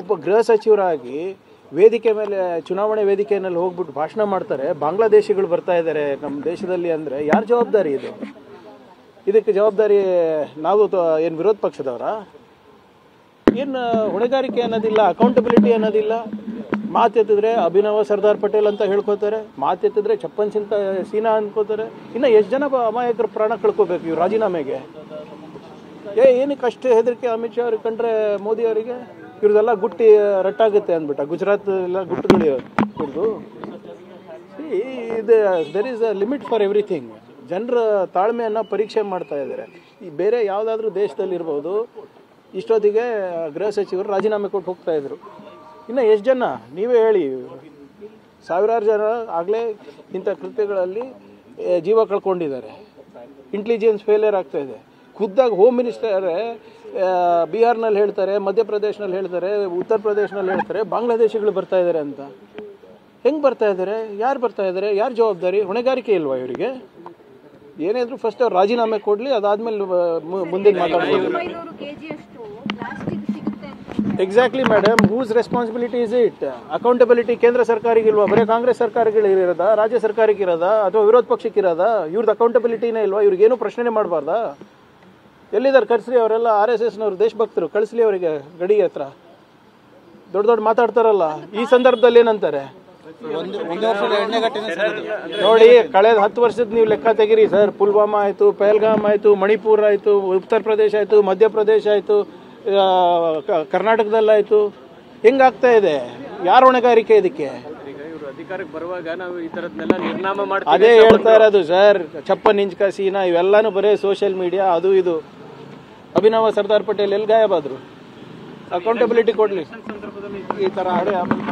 ಒಬ್ಬ ಗೃಹ ಸಚಿವರಾಗಿ ವೇದಿಕೆ ಮೇಲೆ ಚುನಾವಣೆ ವೇದಿಕೆಯಲ್ಲಿ ಹೋಗ್ಬಿಟ್ಟು ಭಾಷಣ ಮಾಡ್ತಾರೆ, ಬಾಂಗ್ಲಾದೇಶಿಗಳು ಬರ್ತಾ ಇದ್ದಾರೆ ನಮ್ಮ ದೇಶದಲ್ಲಿ ಅಂದರೆ ಯಾರು ಜವಾಬ್ದಾರಿ ಇದು? ಇದಕ್ಕೆ ಜವಾಬ್ದಾರಿ ನಾವು ಏನು ವಿರೋಧ ಪಕ್ಷದವರ? ಏನು ಹೊಣೆಗಾರಿಕೆ ಅನ್ನೋದಿಲ್ಲ, ಅಕೌಂಟಬಿಲಿಟಿ ಅನ್ನೋದಿಲ್ಲ. ಮಾತೆತ್ತಿದ್ರೆ ಅಭಿನವ ಸರ್ದಾರ್ ಪಟೇಲ್ ಅಂತ ಹೇಳ್ಕೊತಾರೆ, ಮಾತೆತ್ತಿದ್ರೆ ಚಪ್ಪನ್ ಸೀನಾ ಅನ್ಕೋತಾರೆ. ಇನ್ನು ಎಷ್ಟು ಜನ ಅಮಾಯಕರ ಪ್ರಾಣ ಕಳ್ಕೋಬೇಕು ಇವ್ರು ರಾಜೀನಾಮೆಗೆ? ಏನಕ್ಕೆ ಅಷ್ಟು ಹೆದರಿಕೆ ಅಮಿತ್ ಶಾ ಅವ್ರಿಗೆ ಕಂಡ್ರೆ ಮೋದಿ ಅವರಿಗೆ? ಇವ್ರದೆಲ್ಲ ಗುಟ್ಟಿ ರಟ್ಟಾಗುತ್ತೆ ಅಂದ್ಬಿಟ್ಟ, ಗುಜರಾತ್ ಎಲ್ಲ ಗುಟ್ಟುಗಳು ಇವ್ರದ್ದು. ಇದು there is a limit for everything. ಜನರ ತಾಳ್ಮೆಯನ್ನು ಪರೀಕ್ಷೆ ಮಾಡ್ತಾ ಇದ್ದಾರೆ. ಈ ಬೇರೆ ಯಾವುದಾದ್ರೂ ದೇಶದಲ್ಲಿರ್ಬೋದು, ಇಷ್ಟೊತ್ತಿಗೆ ಗೃಹ ಸಚಿವರು ರಾಜೀನಾಮೆ ಕೊಟ್ಟು ಹೋಗ್ತಾ ಇದ್ರು. ಇನ್ನು ಎಷ್ಟು ಜನ ನೀವೇ ಹೇಳಿ? ಸಾವಿರಾರು ಜನ ಆಗಲೇ ಇಂಥ ಕೃತ್ಯಗಳಲ್ಲಿ ಜೀವ ಕಳ್ಕೊಂಡಿದ್ದಾರೆ. ಇಂಟೆಲಿಜೆನ್ಸ್ ಫೇಲಿಯರ್ ಆಗ್ತಾ ಇದೆ. ಖುದ್ದಾಗಿ ಹೋಮ್ ಮಿನಿಸ್ಟರೇ ಬಿಹಾರ್ನಲ್ಲಿ ಹೇಳ್ತಾರೆ, ಮಧ್ಯಪ್ರದೇಶನಲ್ಲಿ ಹೇಳ್ತಾರೆ, ಉತ್ತರ ಪ್ರದೇಶನಲ್ಲಿ ಹೇಳ್ತಾರೆ ಬಾಂಗ್ಲಾದೇಶಿಗಳು ಬರ್ತಾ ಇದ್ದಾರೆ ಅಂತ. ಹೆಂಗೆ ಬರ್ತಾ ಇದ್ದಾರೆ? ಯಾರು ಬರ್ತಾ ಇದ್ದಾರೆ? ಯಾರು ಜವಾಬ್ದಾರಿ? ಹೊಣೆಗಾರಿಕೆ ಇಲ್ವಾ ಇವರಿಗೆ? ಏನಾದರೂ ಫಸ್ಟ್ ಅವ್ರು ರಾಜೀನಾಮೆ ಕೊಡಲಿ, ಅದಾದ್ಮೇಲೆ ಮುಂದಿನ ಮಾತಾಡ್ಬೋದು. Exactly madam, whose responsibility is it? Accountability ಕೇಂದ್ರ ಸರ್ಕಾರಕ್ಕೆ ಇಲ್ವಾ? ಬರೀ ಕಾಂಗ್ರೆಸ್ ಸರ್ಕಾರಗಳಿರೋದಾ? ರಾಜ್ಯ ಸರ್ಕಾರಕ್ಕೆ ಇರೋದಾ? ಅಥವಾ ವಿರೋಧ ಪಕ್ಷಕ್ಕೆ ಇರೋದಾ? ಇವ್ರದ್ದು ಅಕೌಂಟಬಿಲಿಟಿನೇ ಇಲ್ವಾ? ಇವ್ರಿಗೇನು ಪ್ರಶ್ನೆ ಮಾಡಬಾರ್ದಾ? ಎಲ್ಲಿದ್ದಾರೆ? ಕಳಿಸ್ಲಿ. ಅವರೆಲ್ಲ RSSನವರು ದೇಶಭಕ್ತರು, ಕಳಿಸ್ಲಿ ಅವರಿಗೆ ಗಡಿ ಹತ್ರ. ದೊಡ್ಡ ದೊಡ್ಡ ಮಾತಾಡ್ತಾರಲ್ಲ, ಈ ಸಂದರ್ಭದಲ್ಲಿ ಏನಂತಾರೆ ನೋಡಿ? ಕಳೆದ 10 ವರ್ಷದ ನೀವು ಲೆಕ್ಕ ತೆಗಿರಿ ಸರ್. ಪುಲ್ವಾಮಾ ಆಯಿತು, ಪಹಲ್ಗಾಮ್ ಆಯಿತು, ಮಣಿಪುರ ಆಯಿತು, ಉತ್ತರ ಪ್ರದೇಶ ಆಯಿತು, ಮಧ್ಯಪ್ರದೇಶ ಆಯಿತು, ಕರ್ನಾಟಕದಲ್ಲಾಯಿತು. ಹೆಂಗಾಗ್ತಾ ಇದೆ? ಯಾರ ಹೊಣೆಗಾರಿಕೆ ಇದಕ್ಕೆ? ಅಧಿಕಾರಕ್ಕೆ ಬರುವಾಗ ನಾವು ಈ ತರದ್ನೆಲ್ಲ ನಿರ್ನಾಮ ಮಾಡ್ತೀವಿ. ಅದೇ ಹೇಳ್ತಾ ಇರೋದು ಸರ್. ಚಪ್ಪನ್ ಇಂಚ್ ಸೀನಾ ಇವೆಲ್ಲಾನು ಬರೀ ಸೋಷಿಯಲ್ ಮೀಡಿಯಾ, ಅದು ಇದು. ಅಭಿನವ ಸರ್ದಾರ್ ಪಟೇಲ್ ಎಲ್ಲಿ ಗಾಯಬಾದ್ರು? ಅಕೌಂಟಬಿಲಿಟಿ ಕೊಡ್ಲಿ. ಈ ತರ ಆಡೇ ಆಮೇಲೆ